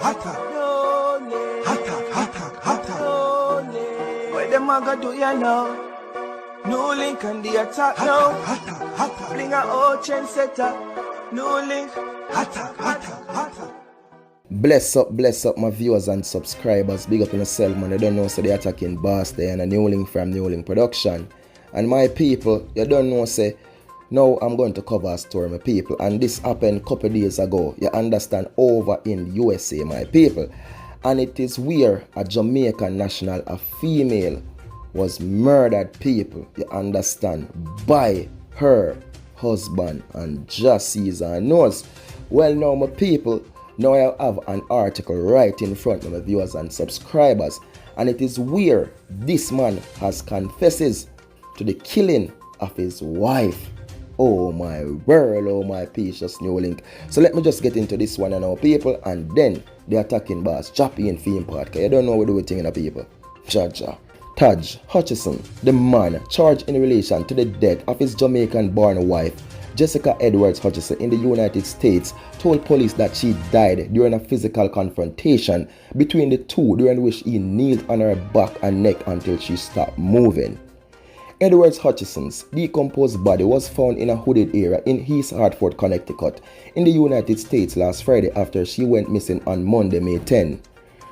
What them a go do ya now? No link on the attack now. Bring a old chain setter. No link. Bless up my viewers and subscribers. Big up in yourself, man. You don't know, so they attacking Boss there and a New Link from New Link Production. And my people, you don't know, say, now I'm going to cover a story, my people. And this happened a couple days ago. You understand, over in USA, my people. And it is where a Jamaican national, a female, was murdered, people. You understand, by her husband and just sees and knows. Well, now, my people, now I have an article right in front of my viewers and subscribers, and it is where this man has confesses to the killing of his wife. Oh my world, oh my precious New Link. So let me just get into this one and our people, and then the attacking boss, Chappie and Theme Podcast. You don't know what do we think in the people. Jaja. Taj Hutchison, the man charged in relation to the death of his Jamaican-born wife, Jessica Edwards Hutchison, in the United States, told police that she died during a physical confrontation between the two, during which he kneeled on her back and neck until she stopped moving. Edwards Hutchison's decomposed body was found in a wooded area in East Hartford, Connecticut, in the United States last Friday after she went missing on Monday, May 10.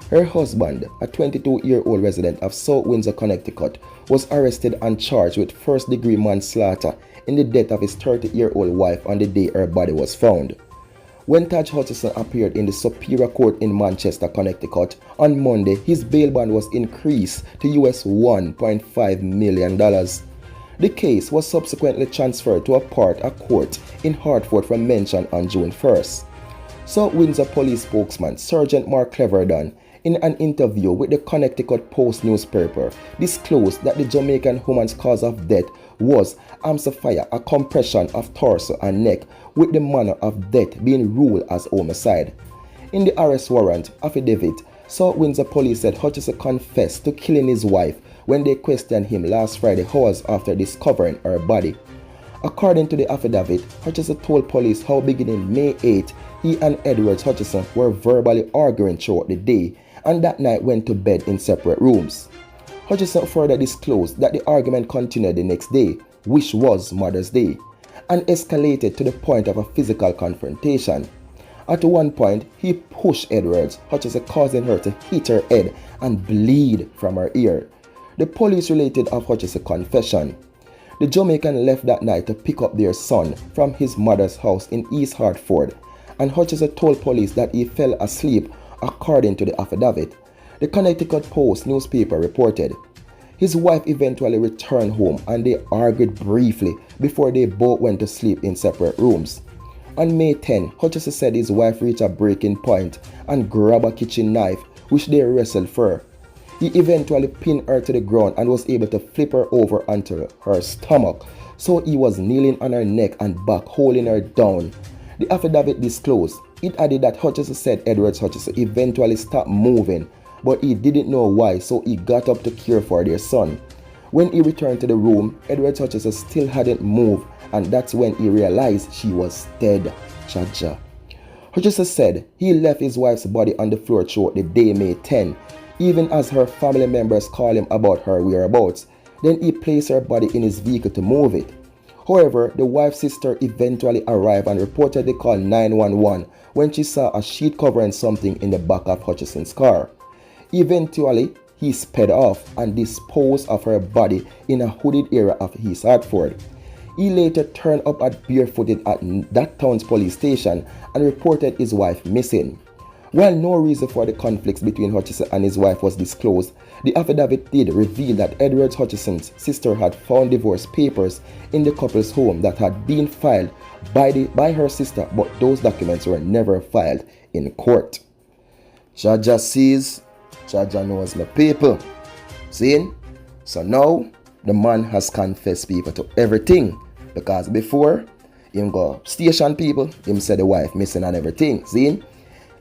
Her husband, a 22-year-old resident of South Windsor, Connecticut, was arrested and charged with first-degree manslaughter in the death of his 30-year-old wife on the day her body was found. When Taj Hutchison appeared in the Superior Court in Manchester, Connecticut, on Monday, his bail bond was increased to US $1.5 million. The case was subsequently transferred to a court in Hartford from mention on June 1st. South Windsor Police spokesman Sergeant Mark Cleverdon, in an interview with the Connecticut Post newspaper, disclosed that the Jamaican woman's cause of death was amplifier, a compression of torso and neck, with the manner of death being ruled as homicide. In the arrest warrant affidavit, South Windsor Police said Hutchison confessed to killing his wife when they questioned him last Friday, hours after discovering her body. According to the affidavit, Hutchison told police how beginning May 8, he and Edwards Hutchison were verbally arguing throughout the day, and that night went to bed in separate rooms. Hutchison further disclosed that the argument continued the next day, which was Mother's Day, and escalated to the point of a physical confrontation. At one point, he pushed Edwards Hutchison, causing her to hit her head and bleed from her ear. The police related of Hutchison's confession. The Jamaican left that night to pick up their son from his mother's house in East Hartford, and Hutchison told police that he fell asleep, according to the affidavit. The Connecticut Post newspaper reported his wife eventually returned home and they argued briefly before they both went to sleep in separate rooms. On May 10, Hutchison said his wife reached a breaking point and grabbed a kitchen knife, which they wrestled for. He eventually pinned her to the ground and was able to flip her over onto her stomach, so he was kneeling on her neck and back, holding her down. The affidavit disclosed. It added that Hutchison said Edwards Hutchison eventually stopped moving, but he didn't know why, so he got up to care for their son. When he returned to the room, Edwards Hutchison still hadn't moved, and that's when he realized she was dead. Chaja. Hutchison said he left his wife's body on the floor throughout the day, May 10, even as her family members called him about her whereabouts. Then he placed her body in his vehicle to move it. However, the wife's sister eventually arrived and reportedly called 911 when she saw a sheet covering something in the back of Hutchison's car. Eventually, he sped off and disposed of her body in a wooded area of East Hartford. He later turned up barefooted at that town's police station and reported his wife missing. While no reason for the conflicts between Hutchison and his wife was disclosed, the affidavit did reveal that Edwards Hutchison's sister had found divorce papers in the couple's home that had been filed by her sister, but those documents were never filed in court. Jaja sees, Jaja knows my people. See? So now, the man has confessed people to everything, because before, him go station people, him said the wife missing and everything. See?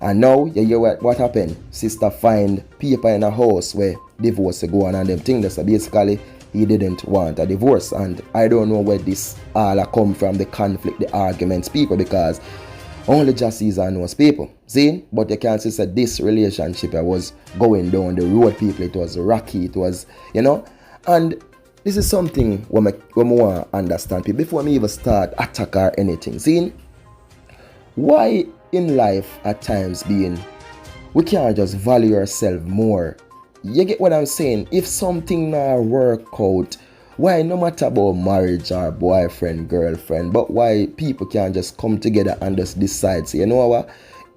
And now, you hear what happened. Sister find paper in a house where divorce go on and them things. So basically, he didn't want a divorce. And I don't know where this all come from, the conflict, the arguments, people, because Only just sees and knows people. See? But you can't say this relationship was going down the road, people. It was rocky. It was, And this is something when I want to understand people before me even start attack or anything. See? Why in life at times we can't just value ourselves more? You get what I'm saying? If something not work out, why no matter about marriage or boyfriend, girlfriend, but why people can't just come together and just decide, say, you know what?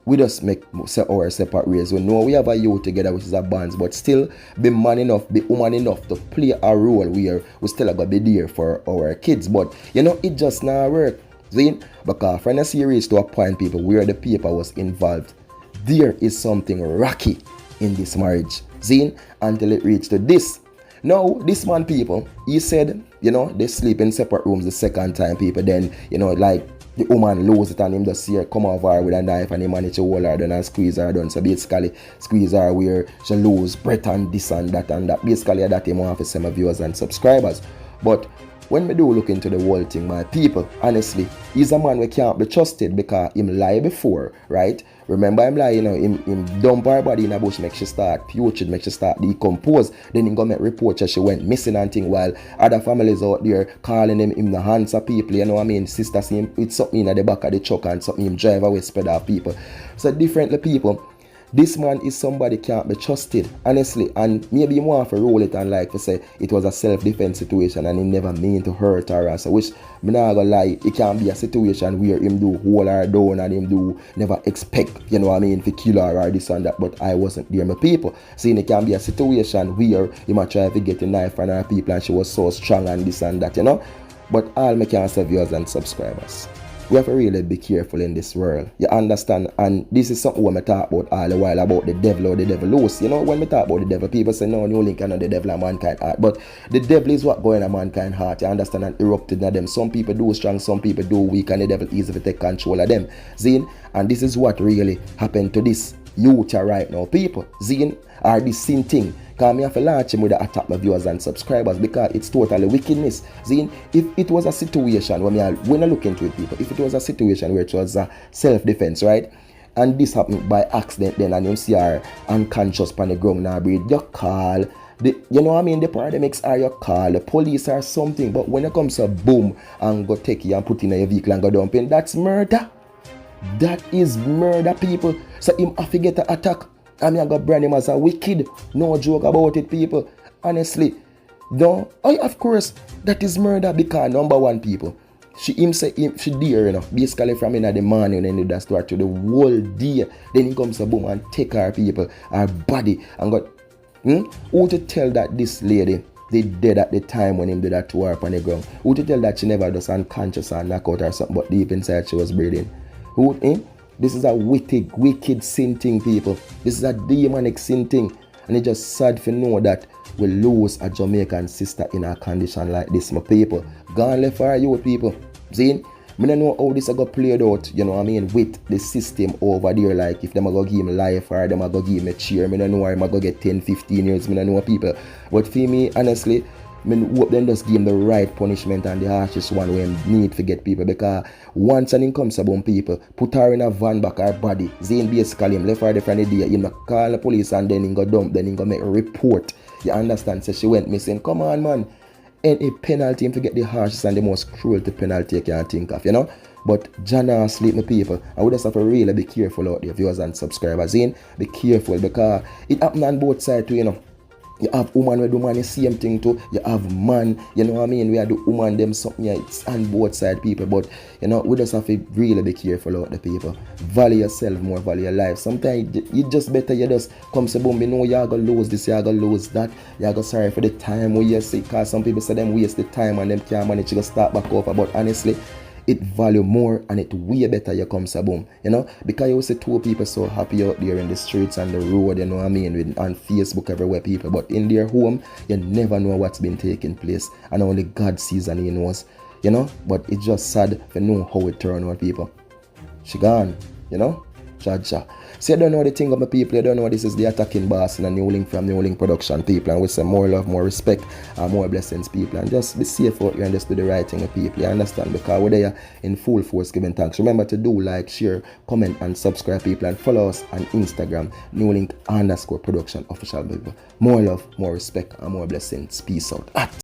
We just make our separate ways. We know we have a youth together, which is a band, but still be man enough, be woman enough to play a role where we still got to be there for our kids. But, it just not work. See? Because from the series to a point, people, where the paper was involved, there is something rocky in this marriage. See? Until it reached to this. Now, this man, people, he said, they sleep in separate rooms the second time, people. Then, like, the woman lose it and him just see her come over with a knife and he manage to hold her down and squeeze her down. So basically, squeeze her where she lose breath and this and that and that. Basically, that him want for some viewers and subscribers. But when we do look into the whole thing, my people, honestly, he's a man we can't be trusted because him lie before, right? Remember him lie, him dump her body in a bush, make she start putrid, make she start decompose. Then he go make report that she went missing and thing, while other families out there calling him the hands of people, sister see him with something in the back of the truck and something him drive away spread off people. So differently people, this man is somebody can't be trusted, honestly, and maybe he want to roll it and like to say it was a self-defense situation and he never mean to hurt her. So which me not gonna lie, it can be a situation where him do hold her down and him do never expect, to kill her or this and that, but I wasn't there, my people. Seeing it can be a situation where he might try to get a knife from her people and she was so strong and this and that, But all my cancer viewers and subscribers, we have to really be careful in this world. You understand? And this is something when I talk about all the while about the devil or the devil loose. When we talk about the devil, people say, no, link on the devil and mankind heart. But the devil is what going on mankind heart. You understand? And erupted in them. Some people do strong, some people do weak, and the devil easy to take control of them. Zine? And this is what really happened to this youth right now. People, Zine, are this same thing. Because I have to launch him with the attack my viewers and subscribers because it's totally wickedness. See, if it was a situation when I look into it, people, if it was a situation where it was a self-defense, right? And this happened by accident then and you see her unconscious on the ground now breathe, you call the paramedics are your call, the police or something. But when it comes to boom and go take you and put in your vehicle and go dump in, that's murder. That is murder, people. So him have to get an attack. I got brand him as a wicked. No joke about it, people. Honestly. No. Of course, that is murder because number one, people. She dare, basically from in the morning and then start to the whole day. Then he comes to boom and take her people, her body and got who to tell that this lady they dead at the time when him did that to her on the ground? Who to tell that she never was unconscious and knock out or something, but deep inside she was breathing? Who This is a wicked sin thing, people. This is a demonic sin thing. And it's just sad to know that we lose a Jamaican sister in a condition like this, my people. Gone left for you people. See? I don't know how this is going to play out, with the system over there. Like if them are going to give him life or them are going to give him a cheer. I don't know why I'm going to get 10, 15 years. I don't know people. But for me, honestly, I hope them just give him the right punishment and the harshest one we need to get people, because once an income about people, put her in a van back her body, Zane basically him left her there for the day, him call the police and then he go dump, then he go make a report. You understand? So she went missing. Come on, man. Any penalty him to get the harshest and the most cruelty penalty you can think of, But Jana sleep my people. I would just have to really be careful out there, viewers and subscribers. Zane, be careful because it happen on both sides too, You have woman where do man the same thing too. You have man, we are the woman them something, it's on both side people. But we just have to really be careful out the people. Value yourself more, value your life. Sometimes you just better you just come say boom, you're gonna lose this, you're gonna lose that, you're gonna sorry for the time where you see, because some people say them waste the time and them can't manage to start back over. But honestly, it value more and it way better you come so boom, because you see two people so happy out there in the streets and the road, with on Facebook everywhere people, but in their home you never know what's been taking place and only God sees and he knows, but it's just sad to know how it turn out people. She gone, Jaja. So you don't know the thing of my people, you don't know this is the Attacking Boss and a New Link from New Link Production people, and we say more love, more respect, and more blessings people, and just be safe out here and just do the right thing with people, you understand, because we're there in full force giving thanks. Remember to do like, share, comment and subscribe people, and follow us on Instagram, newlink_production official people. More love, more respect and more blessings. Peace out.